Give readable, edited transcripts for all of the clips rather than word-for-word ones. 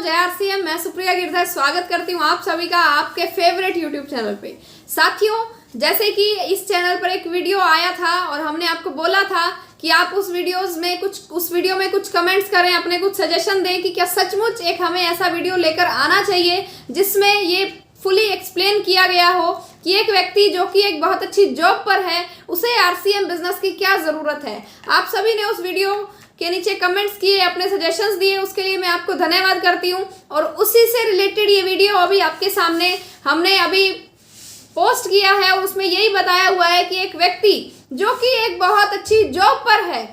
जय आरसीएम। मैं सुप्रिया गिरधर स्वागत करती हूँ आप सभी का आपके फेवरेट यूट्यूब चैनल पे। साथियों, जैसे कि इस चैनल पर एक वीडियो आया था और हमने आपको बोला था कि आप उस वीडियो में कुछ कमेंट्स करें, अपने कुछ सजेशन दें कि क्या सचमुच एक हमें ऐसा वीडियो लेकर आना चाहिए जिसमें ये फुली एक्सप्लेन किया गया हो कि एक व्यक्ति जो कि एक बहुत अच्छी जॉब पर है उसे आरसीएम बिजनेस की क्या ज़रूरत है। आप सभी ने उस वीडियो के नीचे कमेंट्स किए, अपने सजेशंस दिए, उसके लिए मैं आपको धन्यवाद करती हूँ। और उसी से रिलेटेड ये वीडियो अभी आपके सामने हमने अभी पोस्ट किया है और उसमें यही बताया हुआ है कि एक व्यक्ति जो कि एक बहुत अच्छी जॉब पर है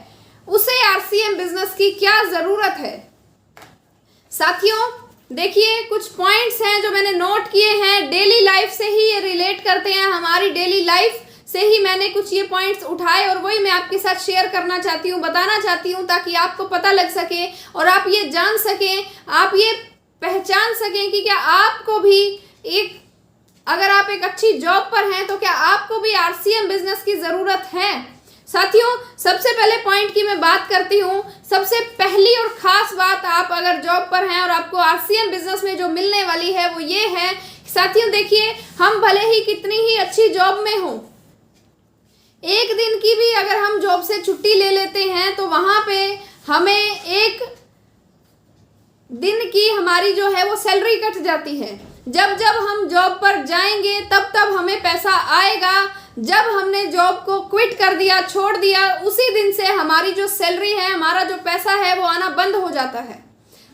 उसे आरसीएम बिजनेस की क्या ज़रूरत है। साथियों देखिए, कुछ पॉइंट्स हैं जो मैंने नोट किए हैं, डेली लाइफ से ही ये रिलेट करते हैं, हमारी डेली लाइफ से ही मैंने कुछ ये पॉइंट्स उठाए और वही मैं आपके साथ शेयर करना चाहती हूँ, बताना चाहती हूँ, ताकि आपको पता लग सके और आप ये जान सकें, आप ये पहचान सकें कि क्या आपको भी अगर आप एक अच्छी जॉब पर हैं तो क्या आपको भी आरसीएम बिजनेस की ज़रूरत है। साथियों, सबसे पहले पॉइंट की मैं बात करती हूँ। सबसे पहली और ख़ास बात, आप अगर जॉब पर हैं और आपको आरसीएम बिजनेस में जो मिलने वाली है वो ये है। साथियों देखिए, हम भले ही कितनी ही अच्छी जॉब में हों, एक दिन की भी अगर हम जॉब से छुट्टी ले लेते हैं तो वहाँ पे हमें एक दिन की हमारी जो है वो सैलरी कट जाती है। जब जब हम जॉब पर जाएंगे तब तब हमें पैसा आएगा। जब हमने जॉब को क्विट कर दिया, छोड़ दिया, उसी दिन से हमारी जो सैलरी है, हमारा जो पैसा है वो आना बंद हो जाता है।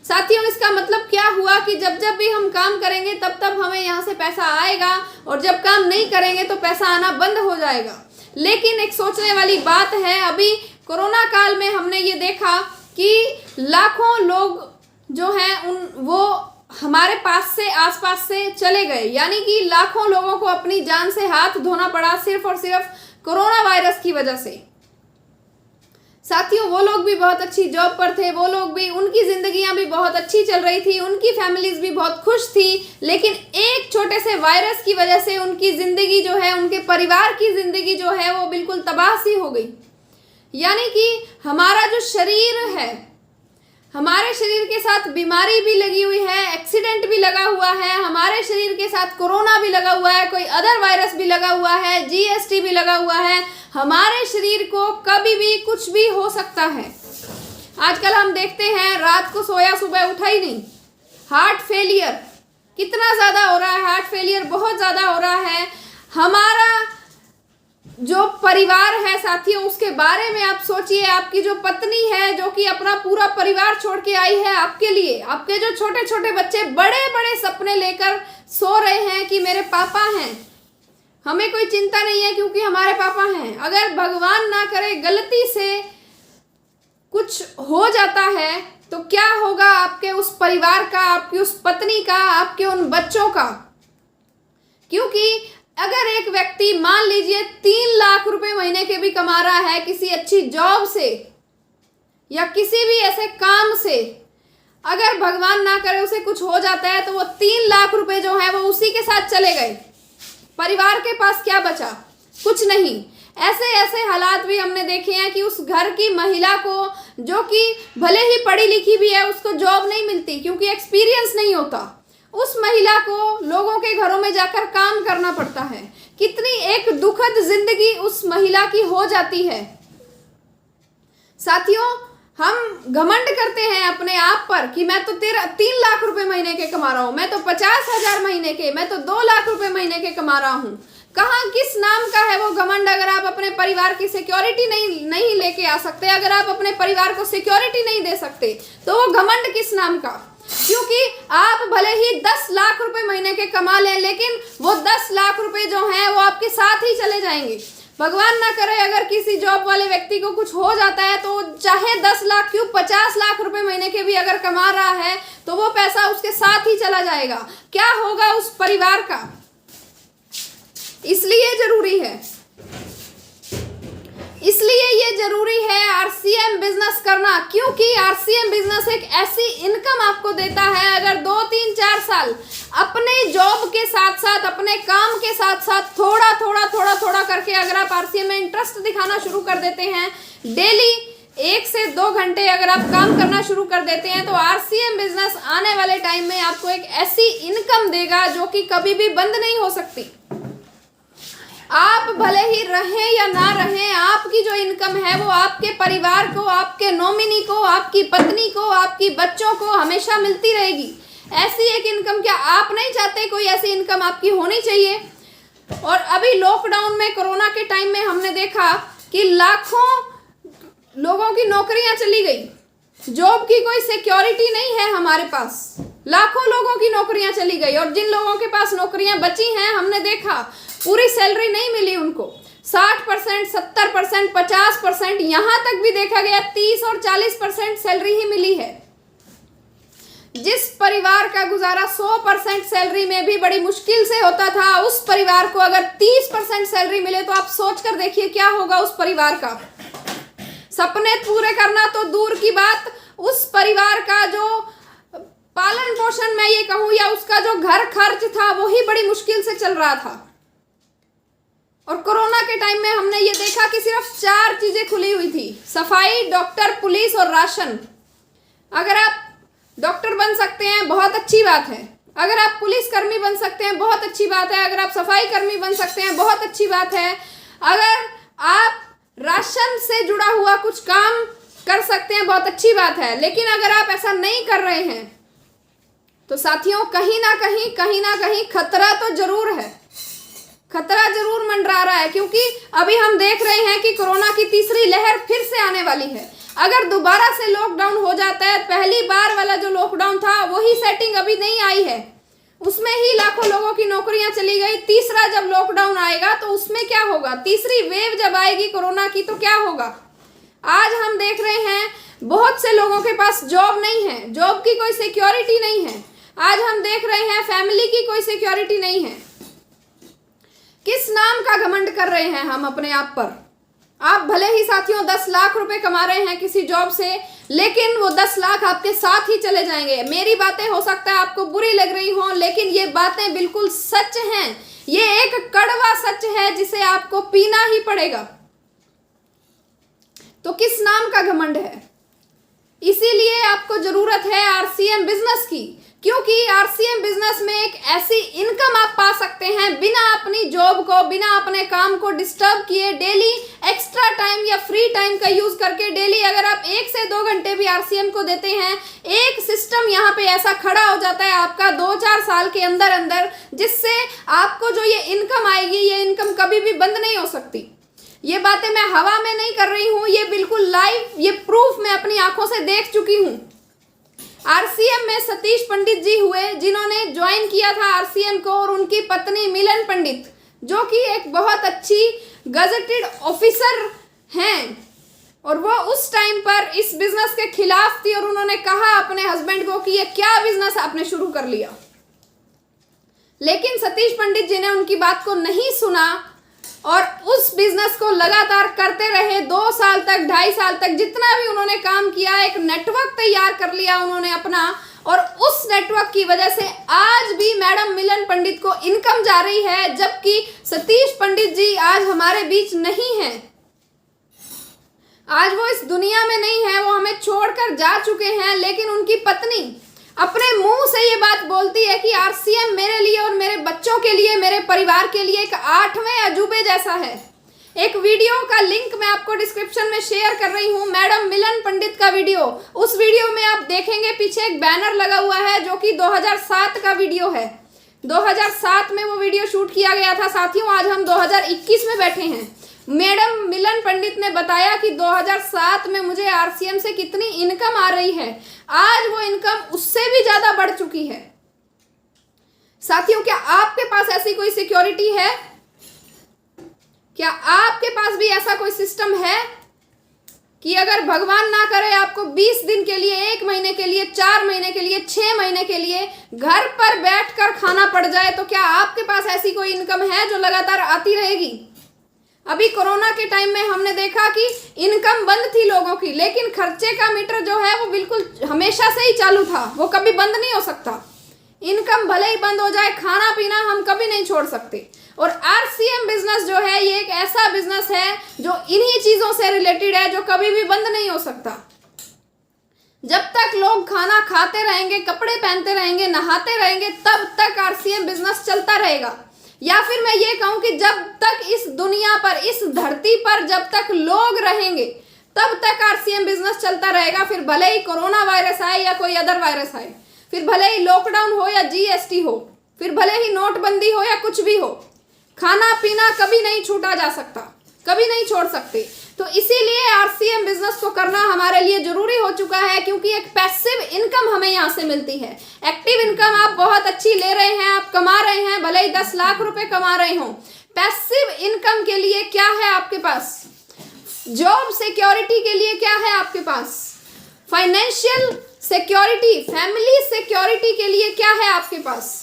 साथियों, इसका मतलब क्या हुआ कि जब जब भी हम काम करेंगे तब तब हमें यहाँ से पैसा आएगा और जब काम नहीं करेंगे तो पैसा आना बंद हो जाएगा। लेकिन एक सोचने वाली बात है, अभी कोरोना काल में हमने ये देखा कि लाखों लोग जो हैं वो हमारे पास से आसपास से चले गए, यानी कि लाखों लोगों को अपनी जान से हाथ धोना पड़ा सिर्फ और सिर्फ कोरोना वायरस की वजह से। साथियों, वो लोग भी बहुत अच्छी जॉब पर थे, वो लोग भी, उनकी जिंदगियां भी बहुत अच्छी चल रही थी, उनकी फैमिलीज भी बहुत खुश थी, लेकिन एक छोटे से वायरस की वजह से उनकी जिंदगी जो है, उनके परिवार की जिंदगी जो है वो बिल्कुल तबाह सी हो गई। यानी कि हमारा जो शरीर है, हमारे शरीर के साथ बीमारी भी लगी हुई है, एक्सीडेंट भी लगा हुआ है, हमारे शरीर के साथ कोरोना भी लगा हुआ है, कोई अदर वायरस भी लगा हुआ है, जीएसटी भी लगा हुआ है। हमारे शरीर को कभी भी कुछ भी हो सकता है। आजकल हम देखते हैं रात को सोया सुबह उठा ही नहीं। हार्ट फेलियर कितना ज़्यादा हो रहा है, हार्ट फेलियर बहुत ज़्यादा हो रहा है। हमारा जो परिवार है साथियों, उसके बारे में आप सोचिए। आपकी जो पत्नी है जो कि अपना पूरा परिवार छोड़ के आई है आपके लिए, आपके जो छोटे छोटे बच्चे बड़े बड़े सपने लेकर सो रहे हैं कि मेरे पापा हैं, हमें कोई चिंता नहीं है क्योंकि हमारे पापा हैं। अगर भगवान ना करे गलती से कुछ हो जाता है तो क्या होगा आपके उस परिवार का, आपकी उस पत्नी का, आपके उन बच्चों का। क्योंकि अगर एक व्यक्ति मान लीजिए 3 लाख रुपए महीने के भी कमा रहा है किसी अच्छी जॉब से या किसी भी ऐसे काम से, अगर भगवान ना करे उसे कुछ हो जाता है तो वो 3 लाख रुपए जो है वो उसी के साथ चले गए। परिवार के पास क्या बचा? कुछ नहीं। ऐसे ऐसे हालात भी हमने देखे हैं कि उस घर की महिला को, जो कि भले ही पढ़ी लिखी भी है, उसको जॉब नहीं मिलती क्योंकि एक्सपीरियंस नहीं होता। उस महिला को लोगों के घरों में जाकर काम करना पड़ता है। कितनी एक दुखद जिंदगी उस महिला की हो जाती है। साथियों, हम घमंड करते हैं अपने आप पर कि मैं तो 3 लाख रुपए महीने के कमा रहा हूं, मैं तो 50,000 महीने के, मैं तो 2 लाख रुपए महीने के कमा रहा हूं। कहाँ, किस नाम का है वो घमंड? अगर आप अपने परिवार की सिक्योरिटी नहीं लेके आ सकते, अगर आप अपने परिवार को सिक्योरिटी नहीं दे सकते तो वो घमंड किस नाम का? क्योंकि आप भले ही 10 लाख रुपए महीने के कमा लें, लेकिन वो 10 लाख रुपए जो हैं वो आपके साथ ही चले जाएंगे। भगवान ना करे अगर किसी जॉब वाले व्यक्ति को कुछ हो जाता है तो चाहे 10 लाख क्यों 50 लाख रुपए महीने के भी अगर कमा रहा है तो वो पैसा उसके साथ ही चला जाएगा। क्या होगा उस परिवार का? इसलिए ये जरूरी है आरसीएम बिजनेस करना, क्योंकि आरसीएम बिजनेस एक ऐसी इनकम आपको देता है। अगर 2, 3, 4 साल अपने जॉब के साथ साथ, अपने काम के साथ साथ थोड़ा थोड़ा करके अगर आप आरसीएम में इंटरेस्ट दिखाना शुरू कर देते हैं, डेली 1 से 2 घंटे अगर आप काम करना शुरू कर देते हैं तो आरसीएम बिजनेस आने वाले टाइम में आपको एक ऐसी इनकम देगा जो कि कभी भी बंद नहीं हो सकती। आप भले ही रहें या ना रहें, आपकी जो इनकम है वो आपके परिवार को, आपके नॉमिनी को, आपकी पत्नी को, आपकी बच्चों को हमेशा मिलती रहेगी। ऐसी एक इनकम क्या आप नहीं चाहते? कोई ऐसी इनकम आपकी होनी चाहिए। और अभी लॉकडाउन में, कोरोना के टाइम में हमने देखा कि लाखों लोगों की नौकरियां चली गई, जॉब की कोई सिक्योरिटी नहीं है हमारे पास। लाखों लोगों की नौकरियां चली गई और जिन लोगों के पास नौकरियां बची हैं, हमने देखा पूरी सैलरी नहीं मिली उनको। 60%, 70%, 50%, यहां तक भी देखा गया 30 और 40% सैलरी ही मिली है। जिस परिवार का गुजारा 100% सैलरी में भी बड़ी मुश्किल से होता था, उस परिवार को अगर 30% सैलरी मिले तो आप सोच कर देखिए क्या होगा उस परिवार का। सपने पूरे करना तो दूर की बात, उस परिवार का जो पालन पोषण मैं ये कहूँ या उसका जो घर खर्च था वो ही बड़ी मुश्किल से चल रहा था। और कोरोना के टाइम में हमने ये देखा कि सिर्फ 4 चीजें खुली हुई थी: सफाई, डॉक्टर, पुलिस और राशन। अगर आप डॉक्टर बन सकते हैं बहुत अच्छी बात है, अगर आप पुलिस कर्मी बन सकते हैं बहुत अच्छी बात है, अगर आप सफाई कर्मी बन सकते हैं बहुत अच्छी बात है, अगर आप राशन से जुड़ा हुआ कुछ काम कर सकते हैं बहुत अच्छी बात है। लेकिन अगर आप ऐसा नहीं कर रहे हैं तो साथियों कहीं ना कहीं खतरा तो जरूर है, खतरा जरूर मंडरा रहा है। क्योंकि अभी हम देख रहे हैं कि कोरोना की तीसरी लहर फिर से आने वाली है। अगर दोबारा से लॉकडाउन हो जाता है, पहली बार वाला जो लॉकडाउन था वही सेटिंग अभी नहीं आई है, उसमें ही लाखों लोगों की नौकरियां चली गई। तीसरा जब लॉकडाउन आएगा तो उसमें क्या होगा? तीसरी वेव जब आएगी कोरोना की तो क्या होगा? आज हम देख रहे हैं बहुत से लोगों के पास जॉब नहीं है, जॉब की कोई सिक्योरिटी नहीं है। आज हम देख रहे हैं फैमिली की कोई सिक्योरिटी नहीं है। किस नाम का घमंड कर रहे हैं हम अपने आप पर? आप भले ही साथियों 10 लाख रुपए कमा रहे हैं किसी जॉब से, लेकिन वो 10 लाख आपके साथ ही चले जाएंगे। मेरी बातें हो सकता है आपको बुरी लग रही हो, लेकिन ये बातें बिल्कुल सच हैं। ये एक कड़वा सच है जिसे आपको पीना ही पड़ेगा। तो किस नाम का घमंड है? इसीलिए आपको जरूरत है आरसीएम बिजनेस की, क्योंकि आरसीएम बिजनेस में एक ऐसी इनकम आप पा सकते हैं बिना अपनी जॉब को, बिना अपने काम को डिस्टर्ब किए, डेली एक्स्ट्रा टाइम या फ्री टाइम का यूज करके डेली अगर आप 1 से 2 घंटे भी आरसीएम को देते हैं, एक सिस्टम यहाँ पे ऐसा खड़ा हो जाता है आपका 2-4 साल के अंदर अंदर, जिससे आपको जो ये इनकम आएगी, ये इनकम कभी भी बंद नहीं हो सकती। ये बातें मैं हवा में नहीं कर रही हूँ, ये बिल्कुल लाइव, ये प्रूफ मैं अपनी आंखों से देख चुकी हूँ। आरसीएम में सतीश पंडित जी हुए जिन्होंने ज्वाइन किया था आरसीएम को, और उनकी पत्नी मिलन पंडित जो कि एक बहुत अच्छी गजेटेड ऑफिसर हैं, और वो उस टाइम पर इस बिजनेस के खिलाफ थी और उन्होंने कहा अपने हस्बैंड को कि ये क्या बिजनेस आपने शुरू कर लिया। लेकिन सतीश पंडित जी ने उनकी बात को नहीं सुना और उस बिजनेस को लगातार करते रहे। 2 साल तक, 2.5 साल तक जितना भी उन्होंने काम किया, एक नेटवर्क तैयार कर लिया उन्होंने अपना, और उस नेटवर्क की वजह से आज भी मैडम मिलन पंडित को इनकम जा रही है, जबकि सतीश पंडित जी आज हमारे बीच नहीं है। आज वो इस दुनिया में नहीं है, वो हमें छोड़कर जा चुके हैं। लेकिन उनकी पत्नी अपने मुंह से ये बात बोलती है कि आरसीएम मेरे लिए और मेरे बच्चों के लिए, मेरे परिवार के लिए एक 8वें अजूबे जैसा है। एक वीडियो का लिंक मैं आपको डिस्क्रिप्शन में शेयर कर रही हूँ, मैडम मिलन पंडित का वीडियो। उस वीडियो में आप देखेंगे पीछे एक बैनर लगा हुआ है जो कि 2007 का वीडियो है। 2007 में वो वीडियो शूट किया गया था। साथियों आज हम 2021 में बैठे हैं। मैडम मिलन पंडित ने बताया कि 2007 में मुझे आरसीएम से कितनी इनकम आ रही है, आज वो इनकम उससे भी ज्यादा बढ़ चुकी है। साथियों क्या आपके पास ऐसी कोई सिक्योरिटी है? क्या आपके पास भी ऐसा कोई सिस्टम है कि अगर भगवान ना करे आपको 20 दिन के लिए, 1 महीने के लिए, 4 महीने के लिए, 6 महीने के लिए घर पर बैठकर खाना पड़ जाए, तो क्या आपके पास ऐसी कोई इनकम है जो लगातार आती रहेगी? अभी कोरोना के टाइम में हमने देखा कि इनकम बंद थी लोगों की, लेकिन खर्चे का मीटर जो है वो बिल्कुल हमेशा से ही चालू था, वो कभी बंद नहीं हो सकता। इनकम भले ही बंद हो जाए, खाना पीना हम कभी नहीं छोड़ सकते। और आरसीएम बिजनेस जो है ये एक ऐसा बिजनेस है जो इन्हीं चीजों से रिलेटेड है, जो कभी भी बंद नहीं हो सकता। जब तक लोग खाना खाते रहेंगे, कपड़े पहनते रहेंगे, नहाते रहेंगे, तब तक आरसीएम बिजनेस चलता रहेगा। या फिर मैं ये कहूं कि जब तक इस दुनिया पर, इस धरती पर जब तक लोग रहेंगे, तब तक आरसीएम बिजनेस चलता रहेगा। फिर भले ही कोरोना वायरस आए या कोई अदर वायरस आए, फिर भले ही लॉकडाउन हो या जीएसटी हो, फिर भले ही नोटबंदी हो या कुछ भी हो, खाना पीना कभी नहीं छूटा जा सकता, कभी नहीं छोड़ सकते। तो इसीलिए आरसीएम बिजनेस को करना हमारे लिए जरूरी हो चुका है, क्योंकि एक पैसिव इनकम हमें यहाँ से मिलती है। एक्टिव इनकम आप बहुत अच्छी ले रहे हैं, आप कमा रहे हैं, भले ही 10 लाख रुपए कमा रहे हो। पैसिव इनकम के लिए क्या है आपके पास? जॉब सिक्योरिटी के लिए क्या है आपके पास? फाइनेंशियल सिक्योरिटी, फैमिली सिक्योरिटी के लिए क्या है आपके पास?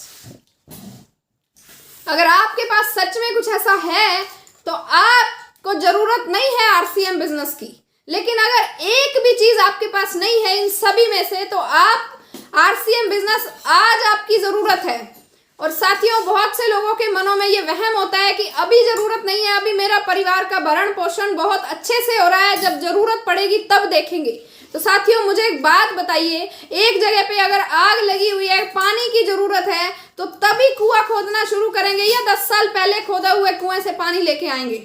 अगर आपके पास सच में कुछ ऐसा है तो आपको जरूरत नहीं है आरसीएम बिजनेस की। लेकिन अगर एक भी चीज आपके पास नहीं है इन सभी में से, तो आप आरसीएम बिजनेस आज आपकी जरूरत है। और साथियों, बहुत से लोगों के मनों में ये वहम होता है कि अभी जरूरत नहीं है, अभी मेरा परिवार का भरण पोषण बहुत अच्छे से हो रहा है, जब जरूरत पड़ेगी तब देखेंगे। तो साथियों, मुझे एक बात बताइए, एक जगह पे अगर आग लगी हुई है, पानी की जरूरत है, तो तभी कुआं खोदना शुरू करेंगे या 10 साल पहले खोदा हुए कुएं से पानी लेके आएंगे?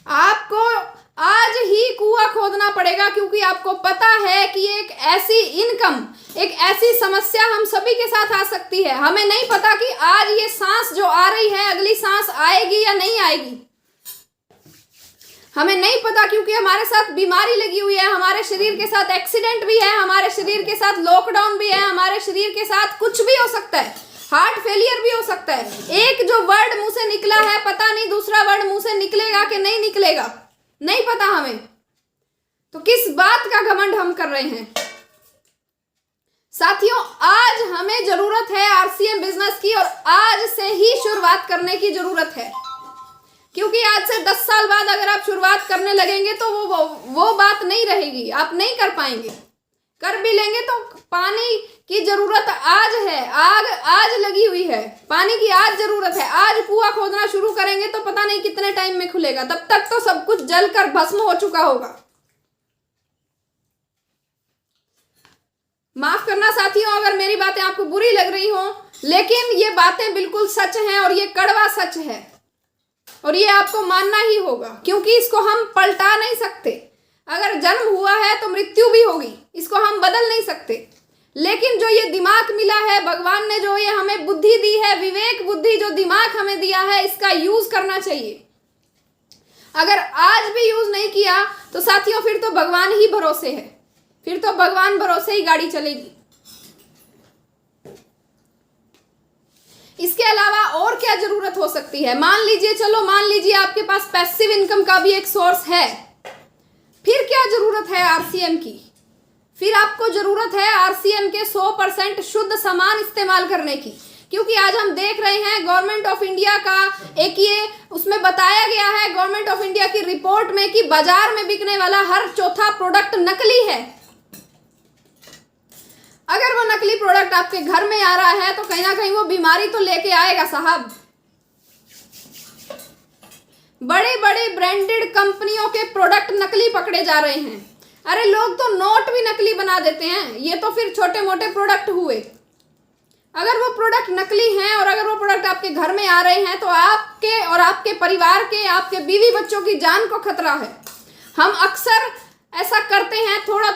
आपको आज ही कुआं खोदना पड़ेगा, क्योंकि आपको पता है कि एक ऐसी इनकम, एक ऐसी समस्या हम सभी के साथ आ सकती है। हमें नहीं पता कि आज ये सांस जो आ रही है, अगली सांस आएगी या नहीं आएगी। हमें नहीं पता, क्योंकि हमारे साथ बीमारी लगी हुई है, हमारे शरीर के साथ एक्सीडेंट भी है, हमारे शरीर के साथ लॉकडाउन भी है, हमारे शरीर के साथ कुछ भी हो सकता है, हार्ट फेलियर भी हो सकता है। एक जो वर्ड मुंह से निकला है, पता नहीं दूसरा वर्ड मुंह से निकलेगा कि नहीं निकलेगा, नहीं पता हमें। तो किस बात का घमंड हम कर रहे हैं? साथियों, आज हमें जरूरत है आरसीएम बिजनेस की, और आज से ही शुरुआत करने की जरूरत है। क्योंकि आज से 10 साल बाद अगर आप शुरुआत करने लगेंगे तो वो बात नहीं रहेगी, आप नहीं कर पाएंगे। कर भी लेंगे तो पानी की जरूरत आज है, आग आज लगी हुई है, पानी की आज जरूरत है। आज कुआं खोदना शुरू करेंगे तो पता नहीं कितने टाइम में खुलेगा, तब तक तो सब कुछ जलकर भस्म हो चुका होगा। माफ करना साथियों अगर मेरी बातें आपको बुरी लग रही हो, लेकिन ये बातें बिल्कुल सच हैं और ये कड़वा सच है, और ये आपको मानना ही होगा, क्योंकि इसको हम पलटा नहीं सकते। अगर जन्म हुआ है तो मृत्यु भी होगी, इसको हम बदल नहीं सकते। लेकिन जो ये दिमाग मिला है, भगवान ने जो ये हमें बुद्धि दी है, विवेक बुद्धि जो दिमाग हमें दिया है, इसका यूज करना चाहिए। अगर आज भी यूज नहीं किया तो साथियों फिर तो भगवान ही भरोसे है, फिर तो भगवान भरोसे ही गाड़ी चलेगी। इसके अलावा और क्या जरूरत हो सकती है? मान लीजिए आपके पास पैसिव इनकम का भी एक सोर्स है, फिर क्या जरूरत है आरसीएम की? फिर आपको जरूरत है आरसीएम के 100% शुद्ध सामान इस्तेमाल करने की, क्योंकि आज हम देख रहे हैं गवर्नमेंट ऑफ इंडिया का एक ये उसमें बताया गया है, गवर्नमेंट ऑफ इंडिया की रिपोर्ट में, कि बाजार में बिकने वाला हर चौथा प्रोडक्ट नकली है। अगर वो नकली प्रोडक्ट आपके घर में आ रहा है तो कहीं ना कहीं वो बीमारी तो लेके आएगा साहब। बड़े बड़े ब्रांडेड कंपनियों के प्रोडक्ट नकली पकड़े जा रहे हैं। अरे लोग तो नोट भी नकली बना देते हैं, ये तो फिर छोटे मोटे प्रोडक्ट हुए। अगर वो प्रोडक्ट नकली हैं और अगर वो प्रोडक्ट आपके घर में आ रहे हैं तो आपके और आपके परिवार के, आपके बीवी बच्चों की जान को खतरा है। हम अक्सर ऐसा करते हैं, थोड़ा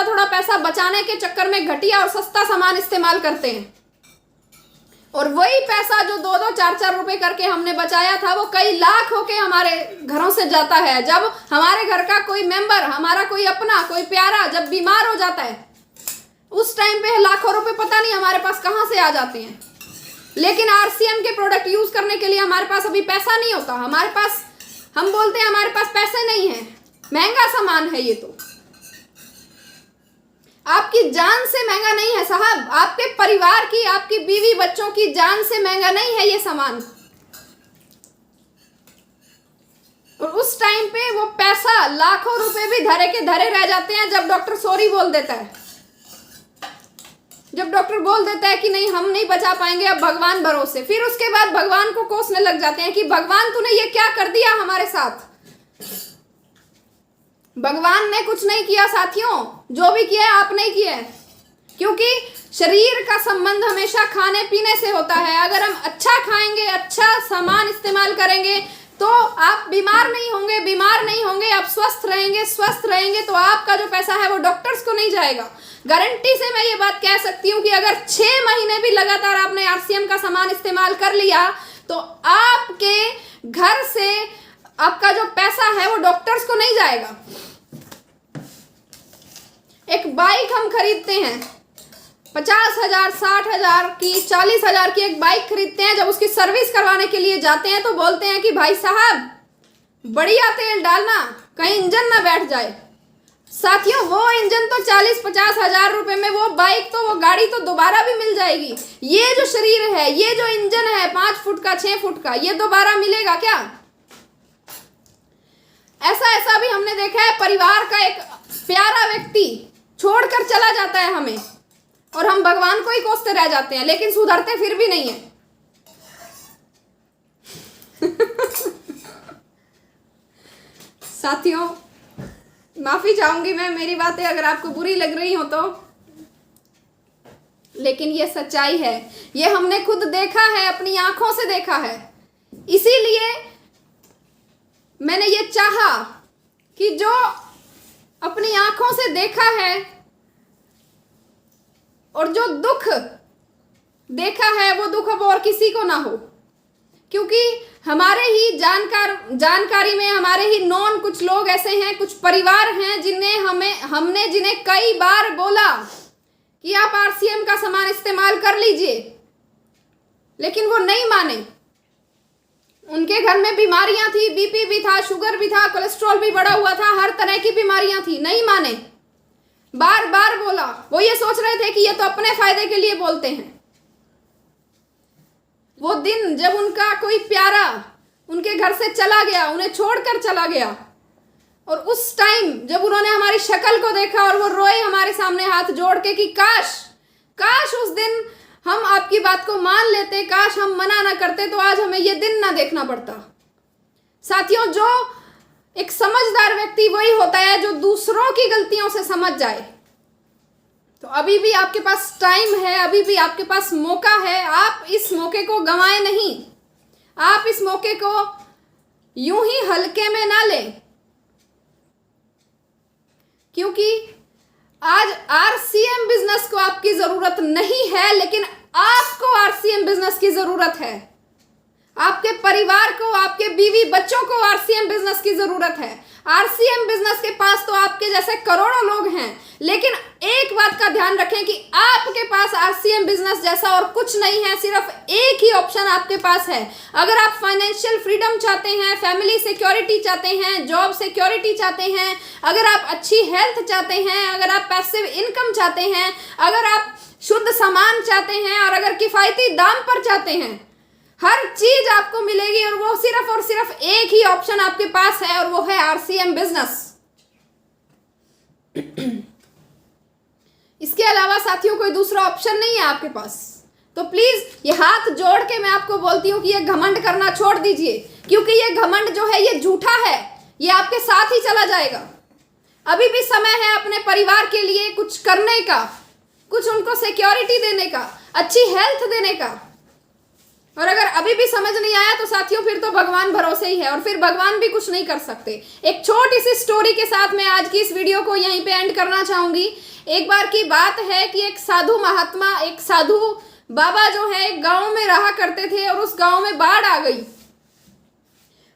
थोड़ा पैसा बचाने के चक्कर में घटिया और सस्ता सामान इस्तेमाल करते हैं, और वही पैसा जो 2-2, 4-4 रुपए करके हमने बचाया था वो कई लाख होके हमारे घरों से जाता है। जब हमारे घर का कोई मेंबर, हमारा कोई अपना, कोई प्यारा जब बीमार हो जाता है, उस टाइम पे लाखों रुपए पता नहीं हमारे पास कहाँ से आ जाते हैं। लेकिन आरसीएम के प्रोडक्ट यूज करने के लिए हमारे पास अभी पैसा नहीं होता। हमारे पास, हम बोलते हैं हमारे पास पैसे नहीं है, महंगा सामान है ये तो। आपकी जान से महंगा नहीं है साहब, आपके परिवार की, आपकी बीवी बच्चों की जान से महंगा नहीं है ये सामान। और उस टाइम पे वो पैसा, लाखों रुपए भी धरे के धरे रह जाते हैं जब डॉक्टर सॉरी बोल देता है। जब डॉक्टर बोल देता है कि नहीं हम नहीं बचा पाएंगे, अब भगवान भरोसे, फिर उसके बाद भगवान को कोसने लग जाते हैं कि भगवान तूने ये क्या कर दिया हमारे साथ। भगवान ने कुछ नहीं किया साथियों, जो भी किया है आपने ही किया है, क्योंकि शरीर का संबंध हमेशा खाने पीने से होता है। अगर हम अच्छा खाएंगे, अच्छा सामान इस्तेमाल करेंगे तो आप बीमार नहीं होंगे, बीमार नहीं होंगे आप स्वस्थ रहेंगे, स्वस्थ रहेंगे तो आपका जो पैसा है वो डॉक्टर्स को नहीं जाएगा। गारंटी से मैं ये बात कह सकती हूँ कि अगर 6 महीने भी लगातार आपने आरसीएम का सामान इस्तेमाल कर लिया तो आपके घर से आपका जो पैसा है वो डॉक्टर्स को नहीं जाएगा। एक बाइक हम खरीदते हैं 50,000, 60,000 की, 40,000 की एक बाइक खरीदते हैं। जब उसकी सर्विस करवाने के लिए जाते हैं तो बोलते हैं कि भाई साहब बढ़िया तेल डालना, कहीं इंजन ना बैठ जाए। साथियों वो इंजन तो 40-50 हजार रुपए में, वो बाइक तो, वो गाड़ी तो दोबारा भी मिल जाएगी। ये जो शरीर है, ये जो इंजन है 5 फुट का, 6 फुट का, ये दोबारा मिलेगा क्या? ऐसा भी हमने देखा है, परिवार का एक प्यारा व्यक्ति छोड़कर चला जाता है हमें और हम भगवान को ही कोसते रह जाते हैं, लेकिन सुधरते फिर भी नहीं है। साथियों माफी चाहूंगी मैं, मेरी बातें अगर आपको बुरी लग रही हो तो, लेकिन ये सच्चाई है, ये हमने खुद देखा है, अपनी आंखों से देखा है। इसीलिए मैंने ये चाहा कि जो अपनी आंखों से देखा है और जो दुख देखा है वो दुख अब और किसी को ना हो, क्योंकि हमारे ही जानकारी में हमारे ही नॉन कुछ लोग ऐसे हैं, कुछ परिवार हैं हमने जिन्हें कई बार बोला कि आप आरसीएम का सामान इस्तेमाल कर लीजिए, लेकिन वो नहीं माने। उनके घर में बीमारियां थी, बीपी भी था, शुगर भी था, कोलेस्ट्रॉल भी बढ़ा हुआ था, हर तरह की बीमारियां थी, नहीं माने। बार बार बोला, वो ये सोच रहे थे कि ये तो अपने फायदे के लिए बोलते हैं। वो दिन जब उनका कोई प्यारा उनके घर से चला गया, उन्हें छोड़कर चला गया, और उस टाइम जब उन्होंने हमारी शक्ल को देखा और वो रोए हमारे सामने हाथ जोड़ के कि काश उस दिन हम आपकी बात को मान लेते, काश हम मना ना करते तो आज हमें ये दिन ना देखना पड़ता। साथियों जो एक समझदार व्यक्ति वही होता है जो दूसरों की गलतियों से समझ जाए। तो अभी भी आपके पास टाइम है, अभी भी आपके पास मौका है, आप इस मौके को गंवाए नहीं, आप इस मौके को यूं ही हल्के में ना लें, क्योंकि आज आरसीएम बिजनेस को आपकी जरूरत नहीं है, लेकिन आपको आरसीएम बिजनेस की जरूरत है। आपके परिवार को, आपके बीवी बच्चों को आरसीएम बिजनेस की जरूरत है। आरसीएम बिजनेस के पास तो आपके जैसे करोड़ों लोग हैं, लेकिन एक बात का ध्यान रखें कि आपके पास आरसीएम बिजनेस जैसा और कुछ नहीं है, सिर्फ एक ही ऑप्शन आपके पास है। अगर आप फाइनेंशियल फ्रीडम चाहते हैं, फैमिली सिक्योरिटी चाहते हैं, जॉब सिक्योरिटी चाहते हैं, अगर आप अच्छी हेल्थ चाहते हैं, अगर आप पैसिव इनकम चाहते हैं, अगर आप शुद्ध सामान चाहते हैं और अगर किफायती दाम पर चाहते हैं, हर चीज आपको मिलेगी और वो सिर्फ एक ही ऑप्शन आपके पास है और वो है आरसीएम बिजनेस। इसके अलावा साथियों कोई दूसरा ऑप्शन नहीं है आपके पास। तो प्लीज ये हाथ जोड़ के मैं आपको बोलती हूँ कि ये घमंड करना छोड़ दीजिए, क्योंकि ये घमंड जो है ये झूठा है, ये आपके साथ ही चला जाएगा। अभी भी समय है अपने परिवार के लिए कुछ करने का, कुछ उनको सिक्योरिटी देने का, अच्छी हेल्थ देने का। और अगर अभी भी समझ नहीं आया तो साथियों फिर तो भगवान भरोसे ही है और फिर भगवान भी कुछ नहीं कर सकते। एक छोटी सी स्टोरी के साथ मैं आज की इस वीडियो को यहीं पे एंड करना चाहूंगी। एक बार की बात है कि एक साधु महात्मा, एक साधु बाबा जो है एक गांव में रहा करते थे और उस गांव में बाढ़ आ गई।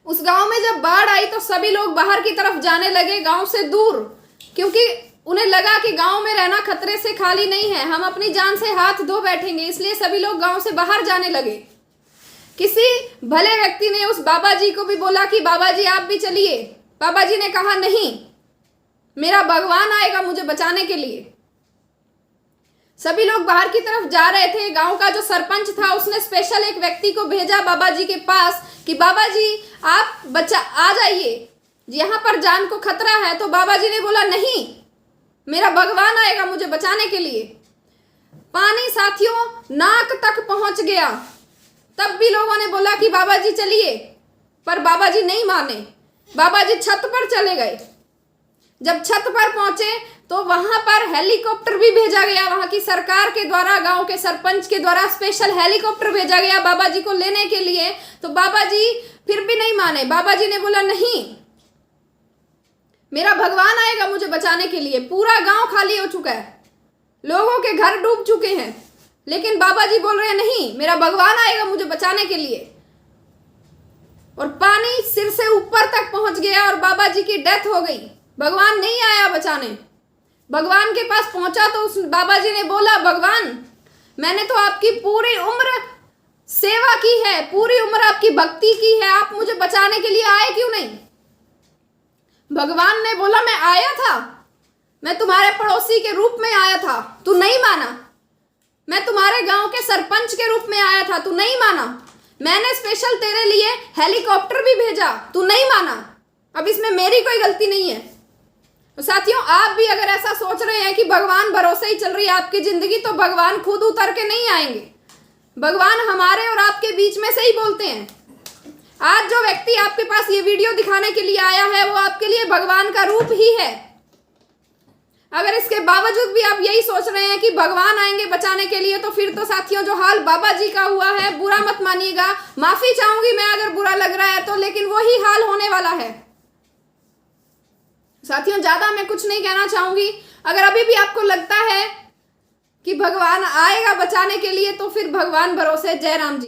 उस गांव में जब बाढ़ आई तो सभी लोग बाहर की तरफ जाने लगे, गांव से दूर, क्योंकि उन्हें लगा कि गांव में रहना खतरे से खाली नहीं है, हम अपनी जान से हाथ धो बैठेंगे, इसलिए सभी लोग गांव से बाहर जाने लगे। किसी भले व्यक्ति ने उस बाबा जी को भी बोला कि बाबा जी आप भी चलिए। बाबा जी ने कहा नहीं, मेरा भगवान आएगा मुझे बचाने के लिए। सभी लोग बाहर की तरफ जा रहे थे। गांव का जो सरपंच था उसने स्पेशल एक व्यक्ति को भेजा बाबा जी के पास कि बाबा जी आप आ जाइए, यहाँ पर जान को खतरा है। तो बाबा जी ने बोला नहीं, मेरा भगवान आएगा मुझे बचाने के लिए। पानी साथियों नाक तक पहुंच गया। तब भी लोगों ने बोला कि बाबा जी चलिए, पर बाबा जी नहीं माने। बाबा जी छत पर चले गए। जब छत पर पहुंचे तो वहां पर हेलीकॉप्टर भी भेजा गया, वहां की सरकार के द्वारा, गांव के सरपंच के द्वारा स्पेशल हेलीकॉप्टर भेजा गया बाबा जी को लेने के लिए। तो बाबा जी फिर भी नहीं माने। बाबा जी ने बोला नहीं, मेरा भगवान आएगा मुझे बचाने के लिए। पूरा गांव खाली हो चुका है, लोगों के घर डूब चुके हैं, लेकिन बाबा जी बोल रहे हैं नहीं, मेरा भगवान आएगा मुझे बचाने के लिए। और पानी सिर से ऊपर तक पहुंच गया और बाबा जी की डेथ हो गई। भगवान नहीं आया बचाने। भगवान के पास पहुंचा तो उस बाबा जी ने बोला, भगवान मैंने तो आपकी पूरी उम्र सेवा की है, पूरी उम्र आपकी भक्ति की है, आप मुझे बचाने के लिए आए क्यों नहीं? भगवान ने बोला, मैं आया था, मैं तुम्हारे पड़ोसी के रूप में आया था, तू नहीं माना। मैं तुम्हारे गांव के सरपंच के रूप में आया था, तू नहीं माना। मैंने स्पेशल तेरे लिए हेलीकॉप्टर भी भेजा, तू नहीं माना। अब इसमें मेरी कोई गलती नहीं है। तो साथियों, आप भी अगर ऐसा सोच रहे हैं कि भगवान भरोसे ही चल रही है आपकी जिंदगी, तो भगवान खुद उतर के नहीं आएंगे। भगवान हमारे और आपके बीच में से ही बोलते हैं। आज जो व्यक्ति आपके पास ये वीडियो दिखाने के लिए आया है, वो आपके लिए भगवान का रूप ही है। अगर इसके बावजूद भी आप यही सोच रहे हैं कि भगवान आएंगे बचाने के लिए, तो फिर तो साथियों जो हाल बाबा जी का हुआ है, बुरा मत मानिएगा। माफी चाहूंगी मैं अगर बुरा लग रहा है तो, लेकिन वही हाल होने वाला है। साथियों, ज्यादा मैं कुछ नहीं कहना चाहूंगी। अगर अभी भी आपको लगता है कि भगवान आएगा बचाने के लिए, तो फिर भगवान भरोसे। जय राम जी।